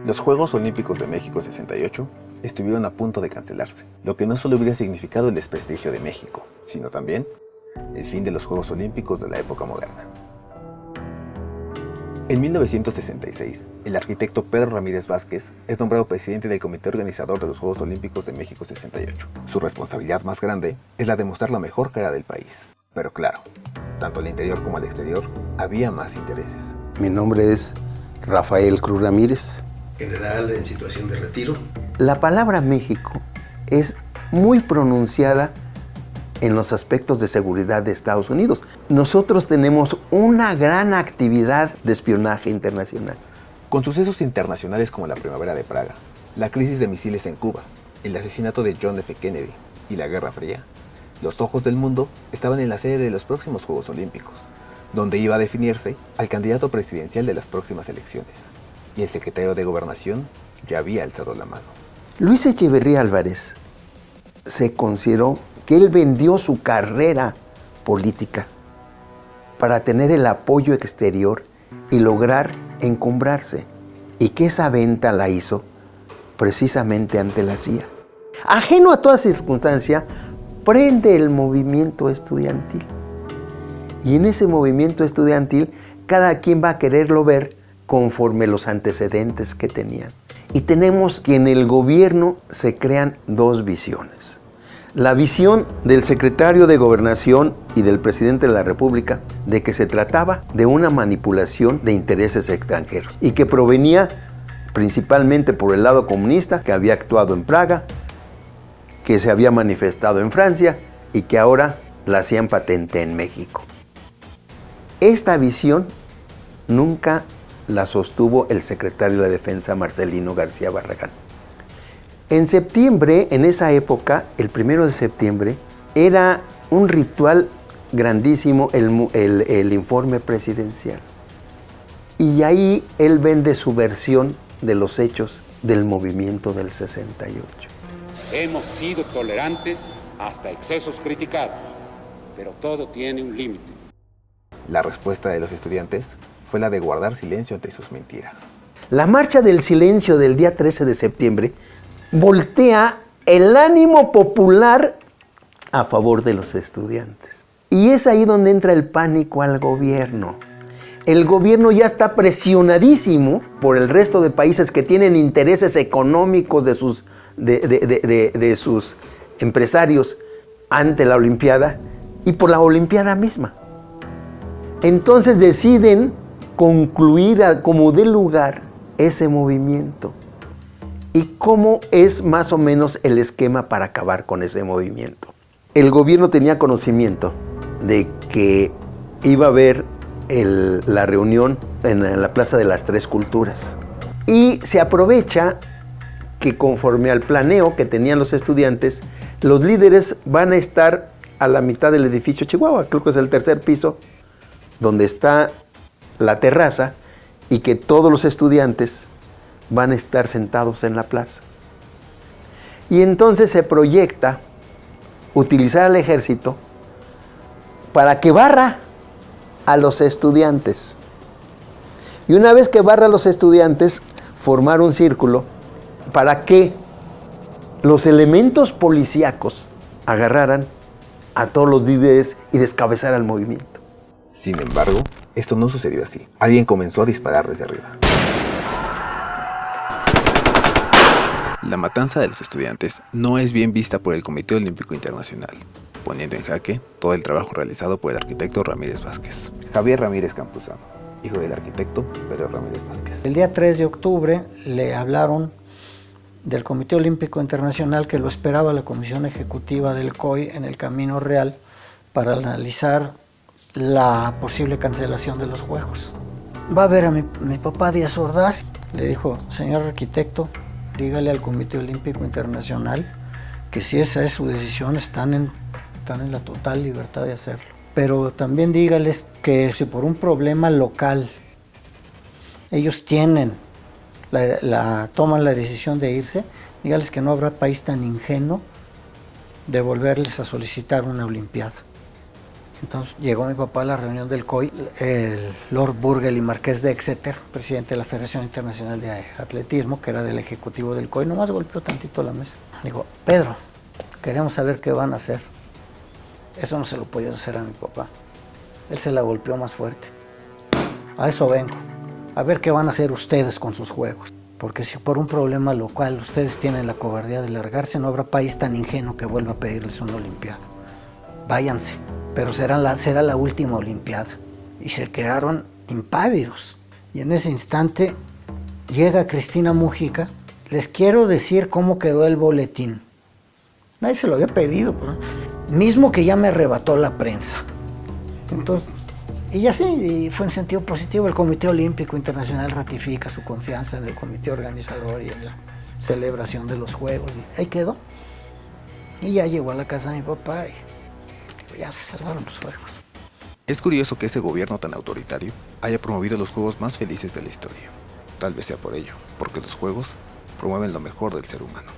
Los Juegos Olímpicos de México 68 estuvieron a punto de cancelarse, lo que no solo hubiera significado el desprestigio de México, sino también el fin de los Juegos Olímpicos de la época moderna. En 1966, el arquitecto Pedro Ramírez Vázquez es nombrado presidente del comité organizador de los Juegos Olímpicos de México 68. Su responsabilidad más grande es la de mostrar la mejor cara del país. Pero claro, tanto al interior como al exterior, había más intereses. Mi nombre es Rafael Cruz Ramírez. General en situación de retiro. La palabra México es muy pronunciada en los aspectos de seguridad de Estados Unidos. Nosotros tenemos una gran actividad de espionaje internacional. Con sucesos internacionales como la Primavera de Praga, la crisis de misiles en Cuba, el asesinato de John F. Kennedy y la Guerra Fría, los ojos del mundo estaban en la sede de los próximos Juegos Olímpicos, donde iba a definirse al candidato presidencial de las próximas elecciones. Y el secretario de Gobernación ya había alzado la mano. Luis Echeverría Álvarez se consideró que él vendió su carrera política para tener el apoyo exterior y lograr encumbrarse, y que esa venta la hizo precisamente ante la CIA. Ajeno a toda circunstancia, prende el movimiento estudiantil, y en ese movimiento estudiantil cada quien va a quererlo ver conforme los antecedentes que tenían. Y tenemos que en el gobierno se crean dos visiones. La visión del secretario de Gobernación y del presidente de la República de que se trataba de una manipulación de intereses extranjeros y que provenía principalmente por el lado comunista, que había actuado en Praga, que se había manifestado en Francia y que ahora la hacían patente en México. Esta visión nunca la sostuvo el secretario de la Defensa, Marcelino García Barragán. En septiembre, en esa época, el 1 de septiembre, era un ritual grandísimo el informe presidencial. Y ahí él vende su versión de los hechos del movimiento del 68. Hemos sido tolerantes hasta excesos criticados, pero todo tiene un límite. La respuesta de los estudiantes fue la de guardar silencio ante sus mentiras. La marcha del silencio del día 13 de septiembre voltea el ánimo popular a favor de los estudiantes. Y es ahí donde entra el pánico al gobierno. El gobierno ya está presionadísimo por el resto de países que tienen intereses económicos de sus empresarios ante la Olimpiada y por la Olimpiada misma. Entonces deciden concluir como dé lugar ese movimiento. ¿Y cómo es más o menos el esquema para acabar con ese movimiento? El gobierno tenía conocimiento de que iba a haber la reunión en la Plaza de las Tres Culturas. Y se aprovecha que conforme al planeo que tenían los estudiantes, los líderes van a estar a la mitad del edificio Chihuahua, creo que es el tercer piso, donde está la terraza, y que todos los estudiantes van a estar sentados en la plaza. Y entonces se proyecta utilizar al ejército para que barra a los estudiantes. Y una vez que barra a los estudiantes, formar un círculo para que los elementos policíacos agarraran a todos los líderes y descabezaran el movimiento. Sin embargo, esto no sucedió así. Alguien comenzó a disparar desde arriba. La matanza de los estudiantes no es bien vista por el Comité Olímpico Internacional, poniendo en jaque todo el trabajo realizado por el arquitecto Ramírez Vázquez. Javier Ramírez Campuzano, hijo del arquitecto Pedro Ramírez Vázquez. El día 3 de octubre le hablaron del Comité Olímpico Internacional que lo esperaba la Comisión Ejecutiva del COI en el Camino Real para analizar la posible cancelación de los Juegos. Va a ver a mi papá Díaz Ordaz, le dijo: señor arquitecto, dígale al Comité Olímpico Internacional que si esa es su decisión están en la total libertad de hacerlo. Pero también dígales que si por un problema local ellos toman la decisión de irse, dígales que no habrá país tan ingenuo de volverles a solicitar una Olimpiada. Entonces llegó mi papá a la reunión del COI, el Lord Burgell y Marqués de Exeter, presidente de la Federación Internacional de Atletismo, que era del ejecutivo del COI, nomás golpeó tantito la mesa. Dijo, Pedro, queremos saber qué van a hacer. Eso no se lo podías hacer a mi papá. Él se la golpeó más fuerte. A eso vengo, a ver qué van a hacer ustedes con sus juegos. Porque si por un problema local ustedes tienen la cobardía de largarse, no habrá país tan ingenuo que vuelva a pedirles una olimpiada. Váyanse, pero será la última olimpiada. Y se quedaron impávidos. Y en ese instante llega Cristina Múgica. Les quiero decir cómo quedó el boletín. Nadie se lo había pedido, ¿no? Mismo que ya me arrebató la prensa. Entonces, y así, y fue en sentido positivo. El Comité Olímpico Internacional ratifica su confianza en el comité organizador y en la celebración de los Juegos. Y ahí quedó. Y ya llegó a la casa de mi papá y ya se salvaron los Juegos. Es curioso que ese gobierno tan autoritario haya promovido los Juegos más felices de la historia. Tal vez sea por ello, porque los Juegos promueven lo mejor del ser humano.